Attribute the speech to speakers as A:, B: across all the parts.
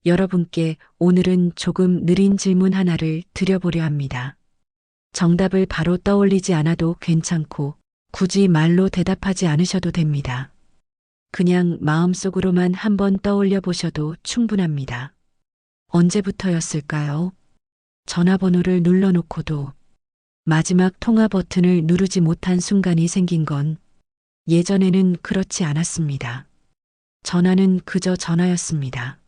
A: 여러분께 오늘은 조금 느린 질문 하나를 드려보려 합니다. 정답을 바로 떠올리지 않아도 괜찮고 굳이 말로 대답하지 않으셔도 됩니다. 그냥 마음속으로만 한번 떠올려 보셔도 충분합니다. 언제부터였을까요? 전화번호를 눌러놓고도 마지막 통화 버튼을 누르지 못한 순간이 생긴 건 예전에는 그렇지 않았습니다. 전화는 그저 전화였습니다.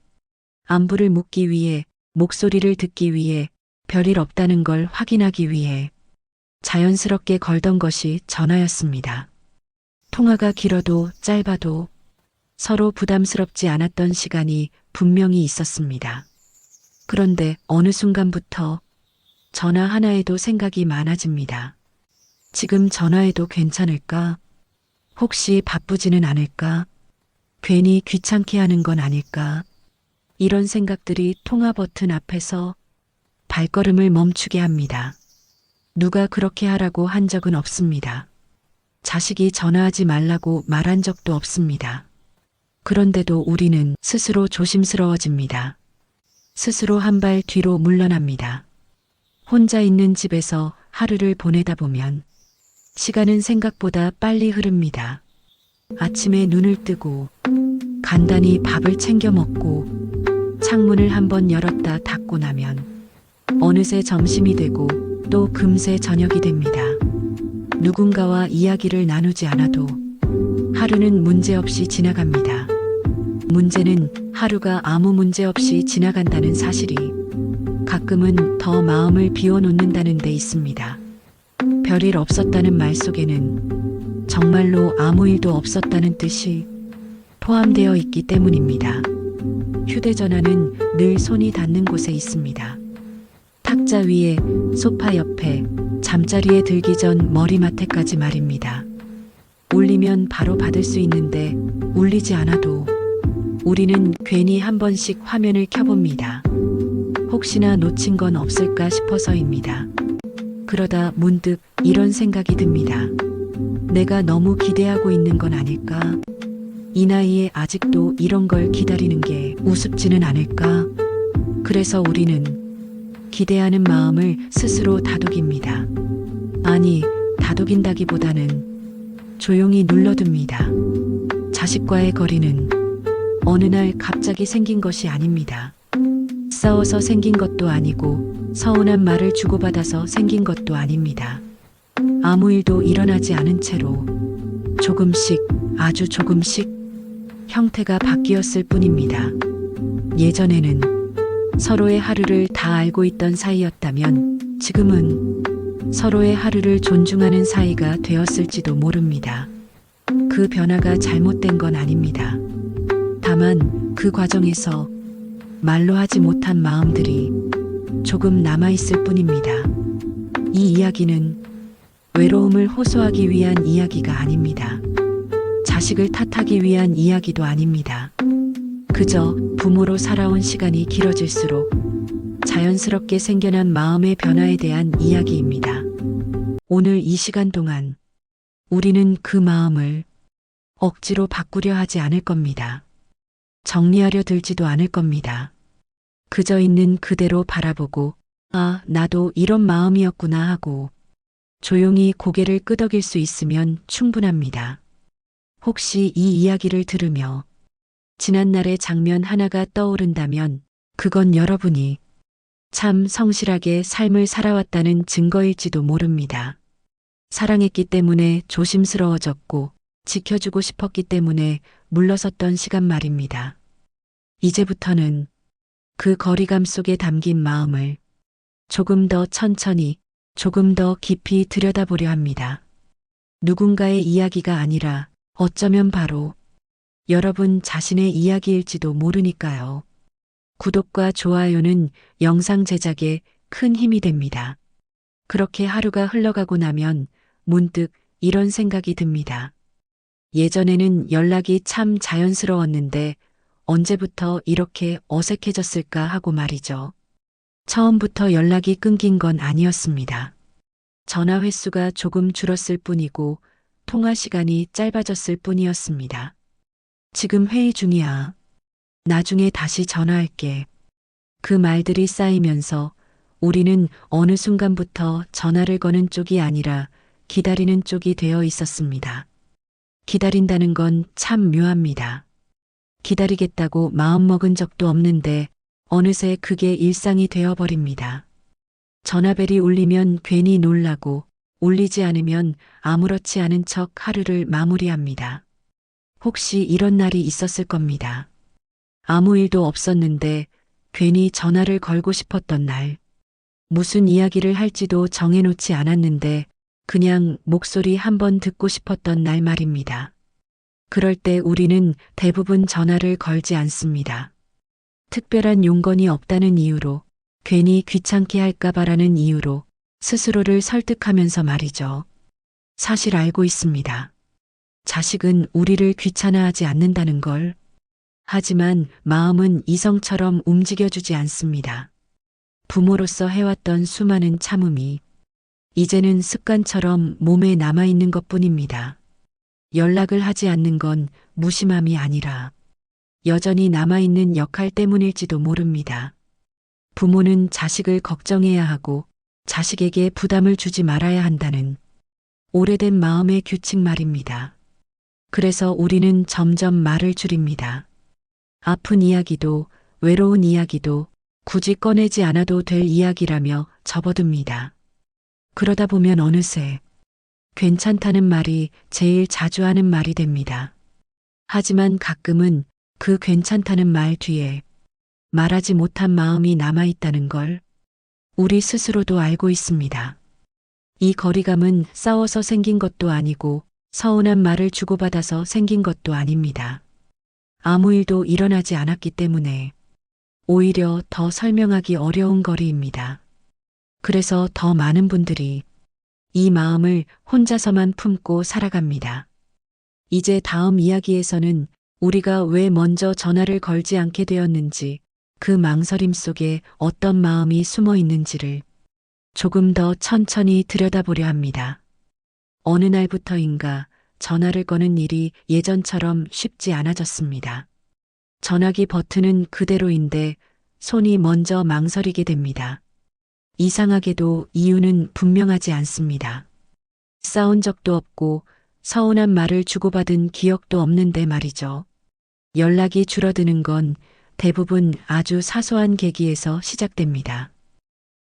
A: 안부를 묻기 위해, 목소리를 듣기 위해, 별일 없다는 걸 확인하기 위해 자연스럽게 걸던 것이 전화였습니다. 통화가 길어도 짧아도 서로 부담스럽지 않았던 시간이 분명히 있었습니다. 그런데 어느 순간부터 전화 하나에도 생각이 많아집니다. 지금 전화해도 괜찮을까? 혹시 바쁘지는 않을까? 괜히 귀찮게 하는 건 아닐까? 이런 생각들이 통화 버튼 앞에서 발걸음을 멈추게 합니다. 누가 그렇게 하라고 한 적은 없습니다. 자식이 전화하지 말라고 말한 적도 없습니다. 그런데도 우리는 스스로 조심스러워집니다. 스스로 한 발 뒤로 물러납니다. 혼자 있는 집에서 하루를 보내다 보면 시간은 생각보다 빨리 흐릅니다. 아침에 눈을 뜨고 간단히 밥을 챙겨 먹고 창문을 한번 열었다 닫고 나면 어느새 점심이 되고 또 금세 저녁이 됩니다. 누군가와 이야기를 나누지 않아도 하루는 문제없이 지나갑니다. 문제는 하루가 아무 문제 없이 지나간다는 사실이 가끔은 더 마음을 비워놓는다는 데 있습니다. 별일 없었다는 말 속에는 정말로 아무 일도 없었다는 뜻이 포함되어 있기 때문입니다. 휴대전화는 늘 손이 닿는 곳에 있습니다. 탁자 위에, 소파 옆에, 잠자리에 들기 전 머리맡에까지 말입니다. 울리면 바로 받을 수 있는데 울리지 않아도 우리는 괜히 한 번씩 화면을 켜봅니다. 혹시나 놓친 건 없을까 싶어서입니다. 그러다 문득 이런 생각이 듭니다. 내가 너무 기대하고 있는 건 아닐까? 이 나이에 아직도 이런 걸 기다리는 게 우습지는 않을까? 그래서 우리는 기대하는 마음을 스스로 다독입니다. 아니, 다독인다기보다는 조용히 눌러둡니다. 자식과의 거리는 어느 날 갑자기 생긴 것이 아닙니다. 싸워서 생긴 것도 아니고 서운한 말을 주고받아서 생긴 것도 아닙니다. 아무 일도 일어나지 않은 채로 조금씩, 아주 조금씩 형태가 바뀌었을 뿐입니다. 예전에는 서로의 하루를 다 알고 있던 사이였다면 지금은 서로의 하루를 존중하는 사이가 되었을지도 모릅니다. 그 변화가 잘못된 건 아닙니다. 다만 그 과정에서 말로 하지 못한 마음들이 조금 남아있을 뿐입니다. 이 이야기는 외로움을 호소하기 위한 이야기가 아닙니다. 자식을 탓하기 위한 이야기도 아닙니다. 그저 부모로 살아온 시간이 길어질수록 자연스럽게 생겨난 마음의 변화에 대한 이야기입니다. 오늘 이 시간 동안 우리는 그 마음을 억지로 바꾸려 하지 않을 겁니다. 정리하려 들지도 않을 겁니다. 그저 있는 그대로 바라보고 아, 나도 이런 마음이었구나 하고 조용히 고개를 끄덕일 수 있으면 충분합니다. 혹시 이 이야기를 들으며 지난날의 장면 하나가 떠오른다면 그건 여러분이 참 성실하게 삶을 살아왔다는 증거일지도 모릅니다. 사랑했기 때문에 조심스러워졌고 지켜주고 싶었기 때문에 물러섰던 시간 말입니다. 이제부터는 그 거리감 속에 담긴 마음을 조금 더 천천히, 조금 더 깊이 들여다보려 합니다. 누군가의 이야기가 아니라 어쩌면 바로 여러분 자신의 이야기일지도 모르니까요. 구독과 좋아요는 영상 제작에 큰 힘이 됩니다. 그렇게 하루가 흘러가고 나면 문득 이런 생각이 듭니다. 예전에는 연락이 참 자연스러웠는데 언제부터 이렇게 어색해졌을까 하고 말이죠. 처음부터 연락이 끊긴 건 아니었습니다. 전화 횟수가 조금 줄었을 뿐이고 통화 시간이 짧아졌을 뿐이었습니다. 지금 회의 중이야. 나중에 다시 전화할게. 그 말들이 쌓이면서 우리는 어느 순간부터 전화를 거는 쪽이 아니라 기다리는 쪽이 되어 있었습니다. 기다린다는 건 참 묘합니다. 기다리겠다고 마음먹은 적도 없는데 어느새 그게 일상이 되어버립니다. 전화벨이 울리면 괜히 놀라고 울리지 않으면 아무렇지 않은 척 하루를 마무리합니다. 혹시 이런 날이 있었을 겁니다. 아무 일도 없었는데 괜히 전화를 걸고 싶었던 날. 무슨 이야기를 할지도 정해놓지 않았는데 그냥 목소리 한번 듣고 싶었던 날 말입니다. 그럴 때 우리는 대부분 전화를 걸지 않습니다. 특별한 용건이 없다는 이유로, 괜히 귀찮게 할까봐라는 이유로 스스로를 설득하면서 말이죠. 사실 알고 있습니다. 자식은 우리를 귀찮아하지 않는다는 걸. 하지만 마음은 이성처럼 움직여주지 않습니다. 부모로서 해왔던 수많은 참음이 이제는 습관처럼 몸에 남아있는 것뿐입니다. 연락을 하지 않는 건 무심함이 아니라 여전히 남아있는 역할 때문일지도 모릅니다. 부모는 자식을 걱정해야 하고 자식에게 부담을 주지 말아야 한다는 오래된 마음의 규칙 말입니다. 그래서 우리는 점점 말을 줄입니다. 아픈 이야기도 외로운 이야기도 굳이 꺼내지 않아도 될 이야기라며 접어둡니다. 그러다 보면 어느새 괜찮다는 말이 제일 자주 하는 말이 됩니다. 하지만 가끔은 그 괜찮다는 말 뒤에 말하지 못한 마음이 남아있다는 걸 우리 스스로도 알고 있습니다. 이 거리감은 싸워서 생긴 것도 아니고 서운한 말을 주고받아서 생긴 것도 아닙니다. 아무 일도 일어나지 않았기 때문에 오히려 더 설명하기 어려운 거리입니다. 그래서 더 많은 분들이 이 마음을 혼자서만 품고 살아갑니다. 이제 다음 이야기에서는 우리가 왜 먼저 전화를 걸지 않게 되었는지, 그 망설임 속에 어떤 마음이 숨어 있는지를 조금 더 천천히 들여다보려 합니다. 어느 날부터인가 전화를 거는 일이 예전처럼 쉽지 않아졌습니다. 전화기 버튼은 그대로인데 손이 먼저 망설이게 됩니다. 이상하게도 이유는 분명하지 않습니다. 싸운 적도 없고 서운한 말을 주고받은 기억도 없는데 말이죠. 연락이 줄어드는 건 대부분 아주 사소한 계기에서 시작됩니다.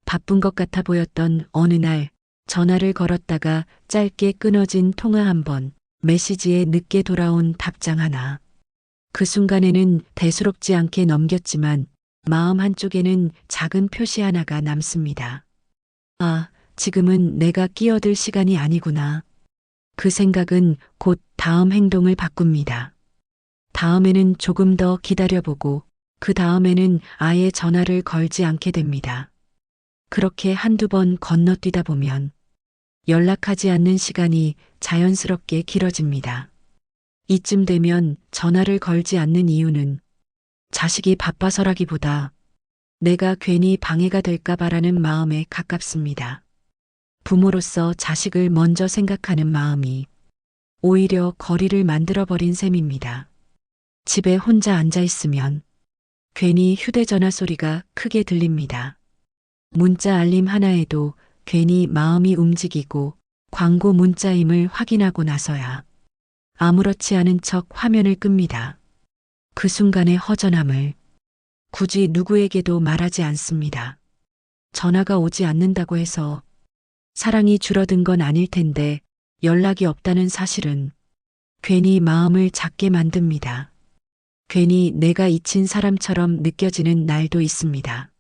A: 바쁜 것 같아 보였던 어느 날 전화를 걸었다가 짧게 끊어진 통화 한 번, 메시지에 늦게 돌아온 답장 하나. 그 순간에는 대수롭지 않게 넘겼지만 마음 한쪽에는 작은 표시 하나가 남습니다. 아, 지금은 내가 끼어들 시간이 아니구나. 그 생각은 곧 다음 행동을 바꿉니다. 다음에는 조금 더 기다려보고 그 다음에는 아예 전화를 걸지 않게 됩니다. 그렇게 한두 번 건너뛰다 보면 연락하지 않는 시간이 자연스럽게 길어집니다. 이쯤 되면 전화를 걸지 않는 이유는 자식이 바빠서라기보다 내가 괜히 방해가 될까봐라는 마음에 가깝습니다. 부모로서 자식을 먼저 생각하는 마음이 오히려 거리를 만들어버린 셈입니다. 집에 혼자 앉아 있으면 괜히 휴대전화 소리가 크게 들립니다. 문자 알림 하나에도 괜히 마음이 움직이고 광고 문자임을 확인하고 나서야 아무렇지 않은 척 화면을 끕니다. 그 순간의 허전함을 굳이 누구에게도 말하지 않습니다. 전화가 오지 않는다고 해서 사랑이 줄어든 건 아닐 텐데 연락이 없다는 사실은 괜히 마음을 작게 만듭니다. 괜히 내가 잊힌 사람처럼 느껴지는 날도 있습니다.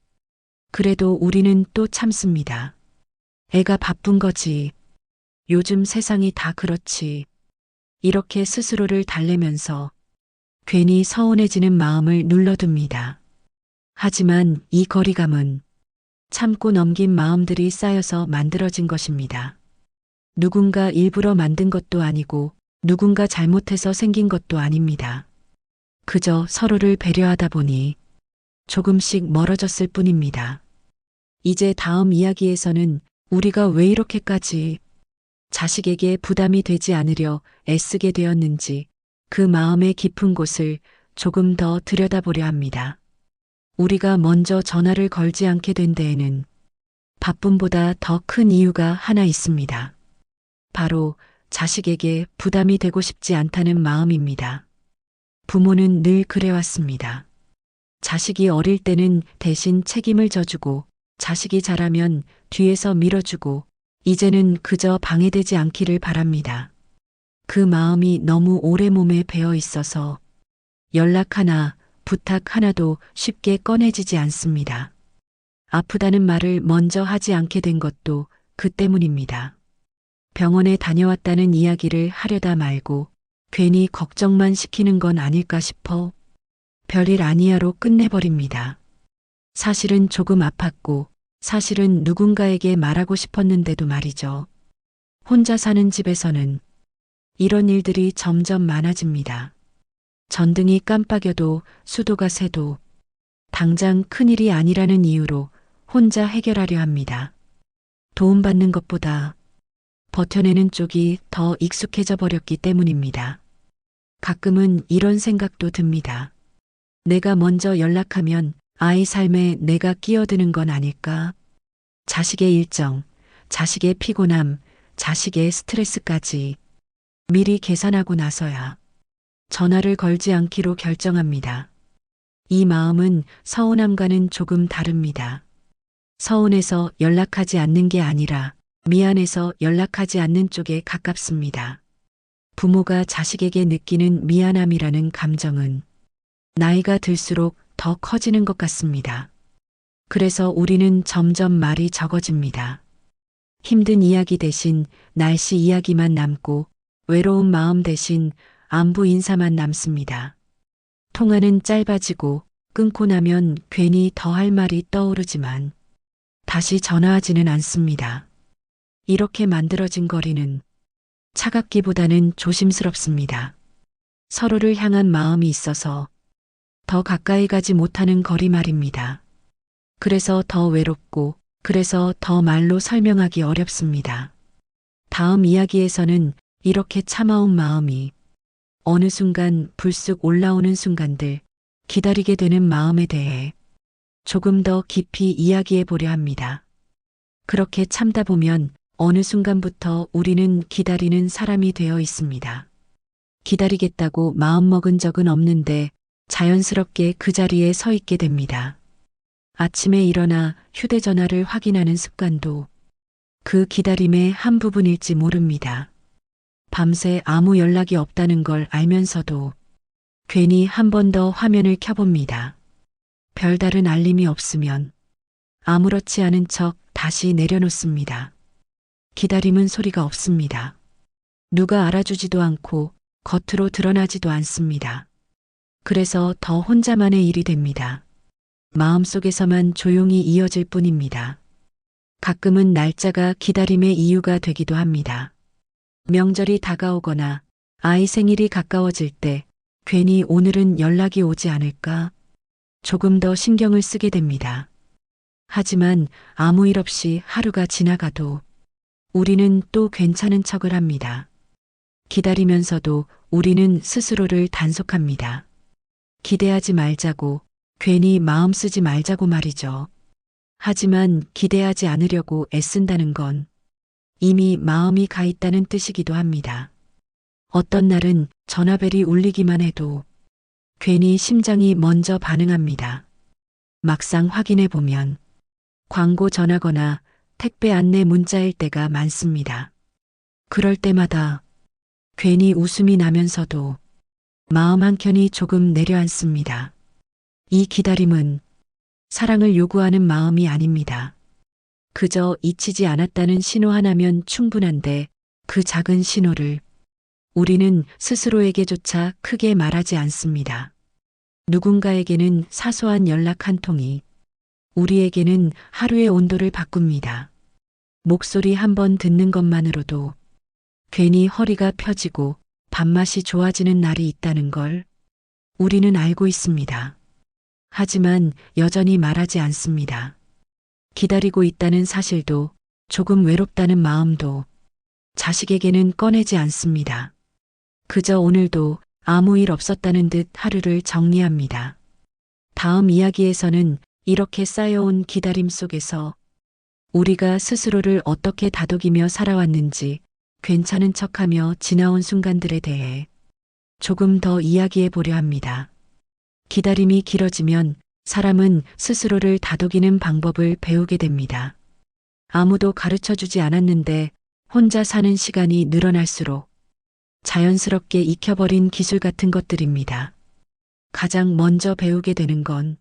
A: 그래도 우리는 또 참습니다. 애가 바쁜 거지. 요즘 세상이 다 그렇지. 이렇게 스스로를 달래면서 괜히 서운해지는 마음을 눌러둡니다. 하지만 이 거리감은 참고 넘긴 마음들이 쌓여서 만들어진 것입니다. 누군가 일부러 만든 것도 아니고 누군가 잘못해서 생긴 것도 아닙니다. 그저 서로를 배려하다 보니 조금씩 멀어졌을 뿐입니다. 이제 다음 이야기에서는 우리가 왜 이렇게까지 자식에게 부담이 되지 않으려 애쓰게 되었는지, 그 마음의 깊은 곳을 조금 더 들여다보려 합니다. 우리가 먼저 전화를 걸지 않게 된 데에는 바쁨보다 더 큰 이유가 하나 있습니다. 바로 자식에게 부담이 되고 싶지 않다는 마음입니다. 부모는 늘 그래왔습니다. 자식이 어릴 때는 대신 책임을 져주고 자식이 자라면 뒤에서 밀어주고 이제는 그저 방해되지 않기를 바랍니다. 그 마음이 너무 오래 몸에 배어 있어서 연락 하나, 부탁 하나도 쉽게 꺼내지지 않습니다. 아프다는 말을 먼저 하지 않게 된 것도 그 때문입니다. 병원에 다녀왔다는 이야기를 하려다 말고 괜히 걱정만 시키는 건 아닐까 싶어 별일 아니야로 끝내버립니다. 사실은 조금 아팠고 사실은 누군가에게 말하고 싶었는데도 말이죠. 혼자 사는 집에서는 이런 일들이 점점 많아집니다. 전등이 깜빡여도 수도가 새도 당장 큰일이 아니라는 이유로 혼자 해결하려 합니다. 도움받는 것보다 버텨내는 쪽이 더 익숙해져 버렸기 때문입니다. 가끔은 이런 생각도 듭니다. 내가 먼저 연락하면 아이 삶에 내가 끼어드는 건 아닐까? 자식의 일정, 자식의 피곤함, 자식의 스트레스까지 미리 계산하고 나서야 전화를 걸지 않기로 결정합니다. 이 마음은 서운함과는 조금 다릅니다. 서운해서 연락하지 않는 게 아니라 미안해서 연락하지 않는 쪽에 가깝습니다. 부모가 자식에게 느끼는 미안함이라는 감정은 나이가 들수록 더 커지는 것 같습니다. 그래서 우리는 점점 말이 적어집니다. 힘든 이야기 대신 날씨 이야기만 남고 외로운 마음 대신 안부 인사만 남습니다. 통화는 짧아지고 끊고 나면 괜히 더 할 말이 떠오르지만 다시 전화하지는 않습니다. 이렇게 만들어진 거리는 차갑기보다는 조심스럽습니다. 서로를 향한 마음이 있어서 더 가까이 가지 못하는 거리 말입니다. 그래서 더 외롭고 그래서 더 말로 설명하기 어렵습니다. 다음 이야기에서는 이렇게 참아온 마음이 어느 순간 불쑥 올라오는 순간들, 기다리게 되는 마음에 대해 조금 더 깊이 이야기해 보려 합니다. 그렇게 참다 보면 어느 순간부터 우리는 기다리는 사람이 되어 있습니다. 기다리겠다고 마음먹은 적은 없는데 자연스럽게 그 자리에 서 있게 됩니다. 아침에 일어나 휴대전화를 확인하는 습관도 그 기다림의 한 부분일지 모릅니다. 밤새 아무 연락이 없다는 걸 알면서도 괜히 한 번 더 화면을 켜봅니다. 별다른 알림이 없으면 아무렇지 않은 척 다시 내려놓습니다. 기다림은 소리가 없습니다. 누가 알아주지도 않고 겉으로 드러나지도 않습니다. 그래서 더 혼자만의 일이 됩니다. 마음속에서만 조용히 이어질 뿐입니다. 가끔은 날짜가 기다림의 이유가 되기도 합니다. 명절이 다가오거나 아이 생일이 가까워질 때 괜히 오늘은 연락이 오지 않을까? 조금 더 신경을 쓰게 됩니다. 하지만 아무 일 없이 하루가 지나가도 우리는 또 괜찮은 척을 합니다. 기다리면서도 우리는 스스로를 단속합니다. 기대하지 말자고, 괜히 마음 쓰지 말자고 말이죠. 하지만 기대하지 않으려고 애쓴다는 건 이미 마음이 가 있다는 뜻이기도 합니다. 어떤 날은 전화벨이 울리기만 해도 괜히 심장이 먼저 반응합니다. 막상 확인해 보면 광고 전화거나 택배 안내 문자일 때가 많습니다. 그럴 때마다 괜히 웃음이 나면서도 마음 한켠이 조금 내려앉습니다. 이 기다림은 사랑을 요구하는 마음이 아닙니다. 그저 잊히지 않았다는 신호 하나면 충분한데 그 작은 신호를 우리는 스스로에게조차 크게 말하지 않습니다. 누군가에게는 사소한 연락 한 통이 우리에게는 하루의 온도를 바꿉니다. 목소리 한 번 듣는 것만으로도 괜히 허리가 펴지고 밥맛이 좋아지는 날이 있다는 걸 우리는 알고 있습니다. 하지만 여전히 말하지 않습니다. 기다리고 있다는 사실도 조금 외롭다는 마음도 자식에게는 꺼내지 않습니다. 그저 오늘도 아무 일 없었다는 듯 하루를 정리합니다. 다음 이야기에서는 이렇게 쌓여온 기다림 속에서 우리가 스스로를 어떻게 다독이며 살아왔는지, 괜찮은 척하며 지나온 순간들에 대해 조금 더 이야기해 보려 합니다. 기다림이 길어지면 사람은 스스로를 다독이는 방법을 배우게 됩니다. 아무도 가르쳐 주지 않았는데 혼자 사는 시간이 늘어날수록 자연스럽게 익혀버린 기술 같은 것들입니다. 가장 먼저 배우게 되는 건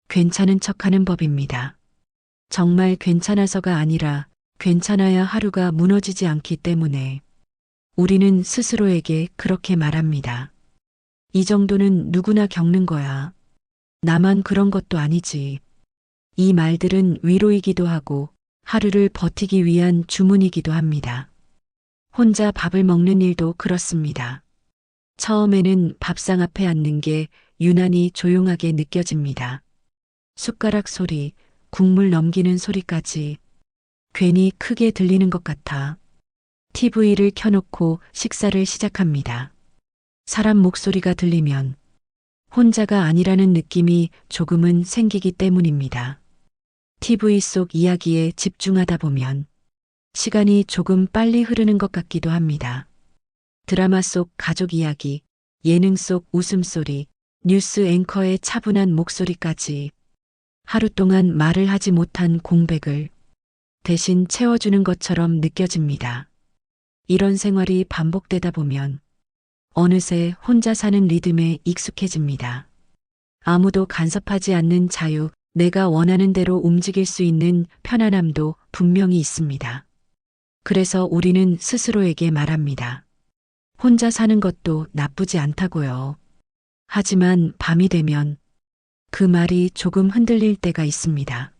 A: 괜찮은 척하는 법입니다. 정말 괜찮아서가 아니라 괜찮아야 하루가 무너지지 않기 때문에 우리는 스스로에게 그렇게 말합니다. 이 정도는 누구나 겪는 거야. 나만 그런 것도 아니지. 이 말들은 위로이기도 하고 하루를 버티기 위한 주문이기도 합니다. 혼자 밥을 먹는 일도 그렇습니다. 처음에는 밥상 앞에 앉는 게 유난히 조용하게 느껴집니다. 숟가락 소리, 국물 넘기는 소리까지 괜히 크게 들리는 것 같아 TV를 켜놓고 식사를 시작합니다. 사람 목소리가 들리면 혼자가 아니라는 느낌이 조금은 생기기 때문입니다. TV 속 이야기에 집중하다 보면 시간이 조금 빨리 흐르는 것 같기도 합니다. 드라마 속 가족 이야기, 예능 속 웃음소리, 뉴스 앵커의 차분한 목소리까지 하루 동안 말을 하지 못한 공백을 대신 채워주는 것처럼 느껴집니다. 이런 생활이 반복되다 보면 어느새 혼자 사는 리듬에 익숙해집니다. 아무도 간섭하지 않는 자유, 내가 원하는 대로 움직일 수 있는 편안함도 분명히 있습니다. 그래서 우리는 스스로에게 말합니다. 혼자 사는 것도 나쁘지 않다고요. 하지만 밤이 되면 그 말이 조금 흔들릴 때가 있습니다.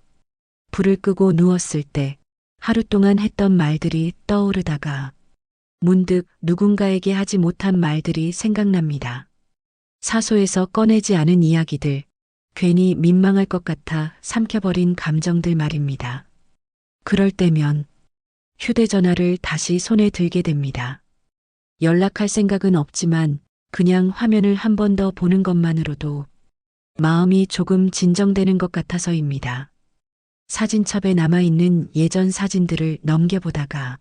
A: 불을 끄고 누웠을 때 하루 동안 했던 말들이 떠오르다가 문득 누군가에게 하지 못한 말들이 생각납니다. 사소해서 꺼내지 않은 이야기들, 괜히 민망할 것 같아 삼켜버린 감정들 말입니다. 그럴 때면 휴대전화를 다시 손에 들게 됩니다. 연락할 생각은 없지만 그냥 화면을 한 번 더 보는 것만으로도 마음이 조금 진정되는 것 같아서입니다. 사진첩에 남아있는 예전 사진들을 넘겨보다가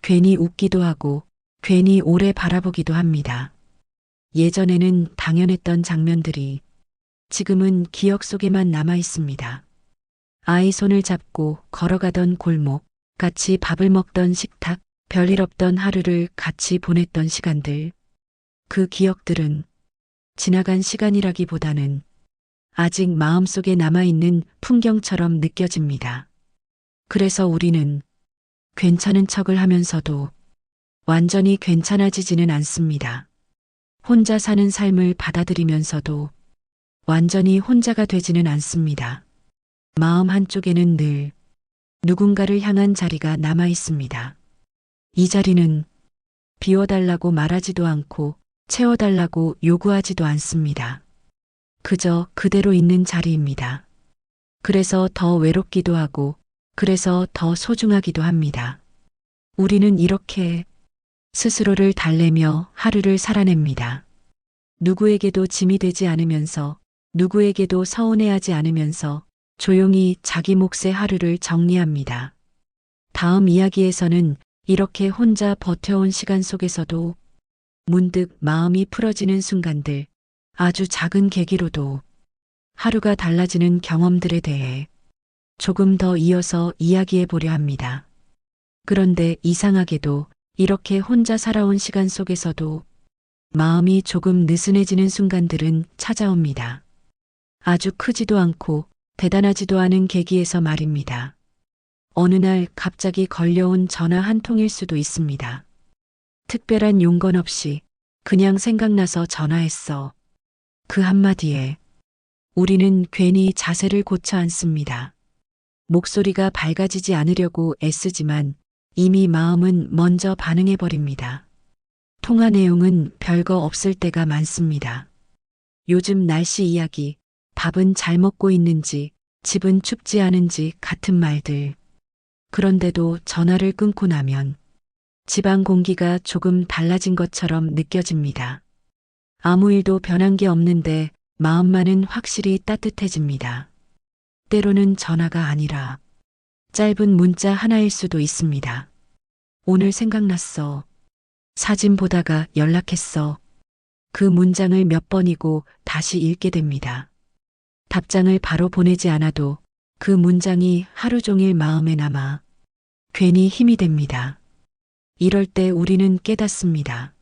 A: 괜히 웃기도 하고 괜히 오래 바라보기도 합니다. 예전에는 당연했던 장면들이 지금은 기억 속에만 남아 있습니다. 아이 손을 잡고 걸어가던 골목, 같이 밥을 먹던 식탁, 별일 없던 하루를 같이 보냈던 시간들. 그 기억들은 지나간 시간이라기보다는 아직 마음속에 남아있는 풍경처럼 느껴집니다. 그래서 우리는 괜찮은 척을 하면서도 완전히 괜찮아지지는 않습니다. 혼자 사는 삶을 받아들이면서도 완전히 혼자가 되지는 않습니다. 마음 한쪽에는 늘 누군가를 향한 자리가 남아 있습니다. 이 자리는 비워달라고 말하지도 않고 채워달라고 요구하지도 않습니다. 그저 그대로 있는 자리입니다. 그래서 더 외롭기도 하고 그래서 더 소중하기도 합니다. 우리는 이렇게 스스로를 달래며 하루를 살아냅니다. 누구에게도 짐이 되지 않으면서 누구에게도 서운해하지 않으면서 조용히 자기 몫의 하루를 정리합니다. 다음 이야기에서는 이렇게 혼자 버텨온 시간 속에서도 문득 마음이 풀어지는 순간들, 아주 작은 계기로도 하루가 달라지는 경험들에 대해 조금 더 이어서 이야기해 보려 합니다. 그런데 이상하게도 이렇게 혼자 살아온 시간 속에서도 마음이 조금 느슨해지는 순간들은 찾아옵니다. 아주 크지도 않고 대단하지도 않은 계기에서 말입니다. 어느 날 갑자기 걸려온 전화 한 통일 수도 있습니다. 특별한 용건 없이 그냥 생각나서 전화했어. 그 한마디에 우리는 괜히 자세를 고쳐 앉습니다. 목소리가 밝아지지 않으려고 애쓰지만 이미 마음은 먼저 반응해버립니다. 통화 내용은 별거 없을 때가 많습니다. 요즘 날씨 이야기, 밥은 잘 먹고 있는지, 집은 춥지 않은지 같은 말들. 그런데도 전화를 끊고 나면 집안 공기가 조금 달라진 것처럼 느껴집니다. 아무 일도 변한 게 없는데 마음만은 확실히 따뜻해집니다. 때로는 전화가 아니라 짧은 문자 하나일 수도 있습니다. 오늘 생각났어. 사진 보다가 연락했어. 그 문장을 몇 번이고 다시 읽게 됩니다. 답장을 바로 보내지 않아도 그 문장이 하루 종일 마음에 남아 괜히 힘이 됩니다. 이럴 때 우리는 깨닫습니다.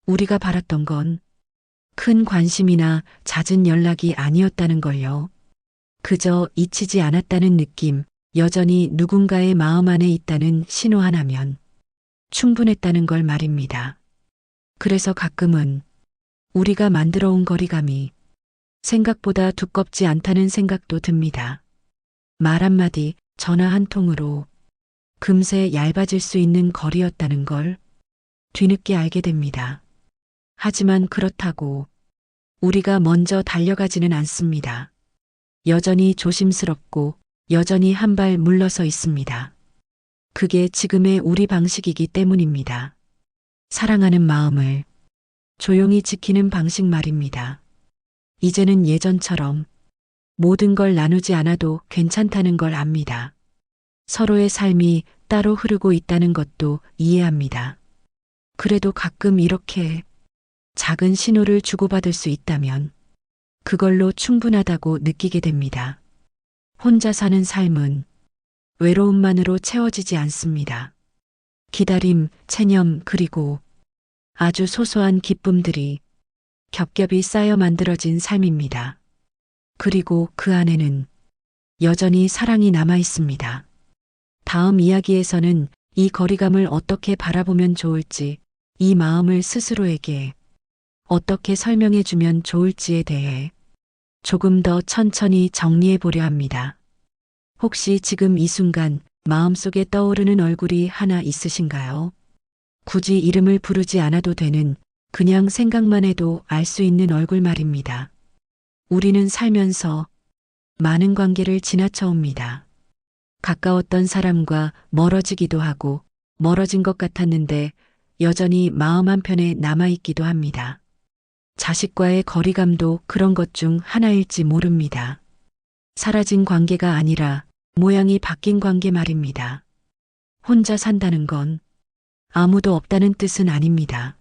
A: 우리가 바랐던 건 큰 관심이나 잦은 연락이 아니었다는 걸요. 그저 잊히지 않았다는 느낌, 여전히 누군가의 마음 안에 있다는 신호 하나면 충분했다는 걸 말입니다. 그래서 가끔은 우리가 만들어 온 거리감이 생각보다 두껍지 않다는 생각도 듭니다. 말 한마디, 전화 한 통으로 금세 얇아질 수 있는 거리였다는 걸 뒤늦게 알게 됩니다. 하지만 그렇다고 우리가 먼저 달려가지는 않습니다. 여전히 조심스럽고 여전히 한 발 물러서 있습니다. 그게 지금의 우리 방식이기 때문입니다. 사랑하는 마음을 조용히 지키는 방식 말입니다. 이제는 예전처럼 모든 걸 나누지 않아도 괜찮다는 걸 압니다. 서로의 삶이 따로 흐르고 있다는 것도 이해합니다. 그래도 가끔 이렇게 작은 신호를 주고받을 수 있다면 그걸로 충분하다고 느끼게 됩니다. 혼자 사는 삶은 외로움만으로 채워지지 않습니다. 기다림, 체념, 그리고 아주 소소한 기쁨들이 겹겹이 쌓여 만들어진 삶입니다. 그리고 그 안에는 여전히 사랑이 남아 있습니다. 다음 이야기에서는 이 거리감을 어떻게 바라보면 좋을지, 이 마음을 스스로에게 어떻게 설명해 주면 좋을지에 대해 조금 더 천천히 정리해 보려 합니다. 혹시 지금 이 순간 마음속에 떠오르는 얼굴이 하나 있으신가요? 굳이 이름을 부르지 않아도 되는 그냥 생각만 해도 알 수 있는 얼굴 말입니다. 우리는 살면서 많은 관계를 지나쳐 옵니다. 가까웠던 사람과 멀어지기도 하고 멀어진 것 같았는데 여전히 마음 한편에 남아있기도 합니다. 자식과의 거리감도 그런 것 중 하나일지 모릅니다. 사라진 관계가 아니라 모양이 바뀐 관계 말입니다. 혼자 산다는 건 아무도 없다는 뜻은 아닙니다.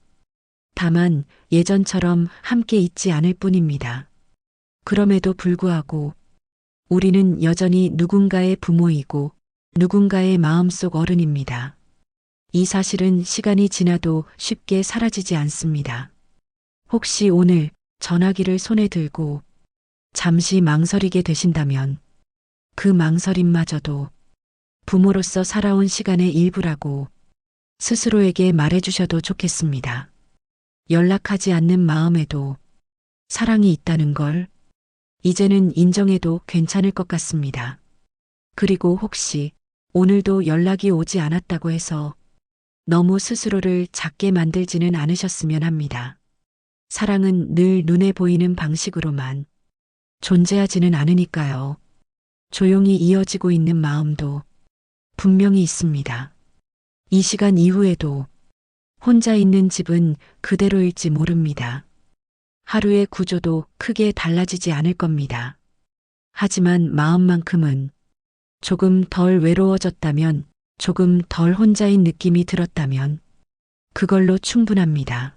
A: 다만 예전처럼 함께 있지 않을 뿐입니다. 그럼에도 불구하고 우리는 여전히 누군가의 부모이고 누군가의 마음속 어른입니다. 이 사실은 시간이 지나도 쉽게 사라지지 않습니다. 혹시 오늘 전화기를 손에 들고 잠시 망설이게 되신다면 그 망설임마저도 부모로서 살아온 시간의 일부라고 스스로에게 말해주셔도 좋겠습니다. 연락하지 않는 마음에도 사랑이 있다는 걸 이제는 인정해도 괜찮을 것 같습니다. 그리고 혹시 오늘도 연락이 오지 않았다고 해서 너무 스스로를 작게 만들지는 않으셨으면 합니다. 사랑은 늘 눈에 보이는 방식으로만 존재하지는 않으니까요. 조용히 이어지고 있는 마음도 분명히 있습니다. 이 시간 이후에도 혼자 있는 집은 그대로일지 모릅니다. 하루의 구조도 크게 달라지지 않을 겁니다. 하지만 마음만큼은 조금 덜 외로워졌다면, 조금 덜 혼자인 느낌이 들었다면 그걸로 충분합니다.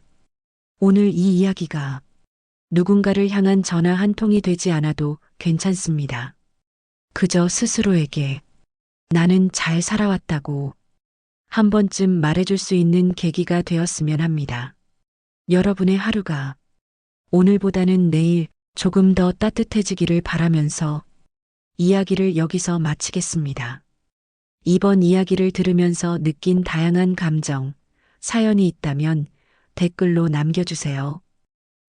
A: 오늘 이 이야기가 누군가를 향한 전화 한 통이 되지 않아도 괜찮습니다. 그저 스스로에게 나는 잘 살아왔다고 한 번쯤 말해줄 수 있는 계기가 되었으면 합니다. 여러분의 하루가 오늘보다는 내일 조금 더 따뜻해지기를 바라면서 이야기를 여기서 마치겠습니다. 이번 이야기를 들으면서 느낀 다양한 감정, 사연이 있다면 댓글로 남겨주세요.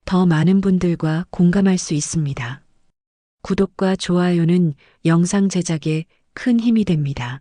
A: 더 많은 분들과 공감할 수 있습니다. 구독과 좋아요는 영상 제작에 큰 힘이 됩니다.